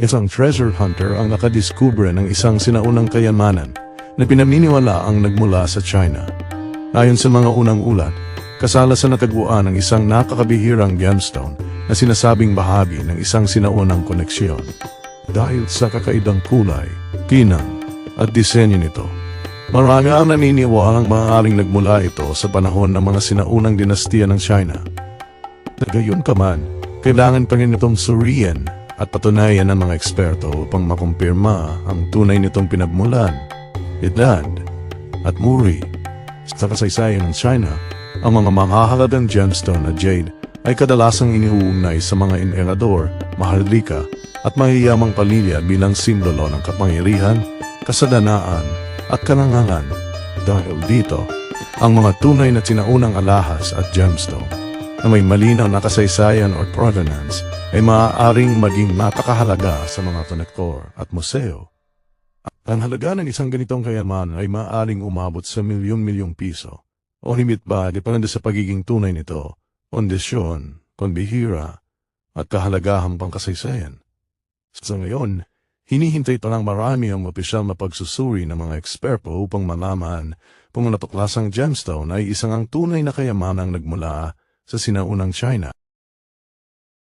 Isang treasure hunter ang nakadiskubre ng isang sinaunang kayamanan na pinaminiwala ang nagmula sa China. Ayon sa mga unang ulat, kasala sa natagpuan ng isang nakakabihirang gemstone na sinasabing bahagi ng isang sinaunang koneksyon. Dahil sa kakaibang kulay, kinang, at disenyo nito, marami ang naniniwalang maaaring nagmula ito sa panahon ng mga sinaunang dinastiya ng China. Gayunpaman, kailangan pa rin itong suriin at patunayan ng mga eksperto upang makumpirma ang tunay nitong pinagmulan, edad, at muri. Sa kasaysayan ng China, ang mga mahahalagang gemstone at jade ay kadalasang iniuugnay sa mga emperador, maharlika, at mahiyamang pamilya bilang simbolo ng kapangyarihan, kasaganaan, at karangalan. Dahil dito, ang mga tunay na sinaunang alahas at gemstone na may malinaw na kasaysayan or provenance ay maaaring maging napakahalaga sa mga konektor at museo. Ang halaga ng isang ganitong kayamanan ay maaaring umabot sa milyon-milyong piso o himit ba depende sa pagiging tunay nito, kondisyon, konbihira, at kahalagahang pangkasaysayan. Sa ngayon, hinihintay pa lang marami ang opisyal na pagsusuri ng mga eksperto upang malaman kung ang natuklasang gemstone ay isang ang tunay na kayamanang nagmula sa sinaunang China.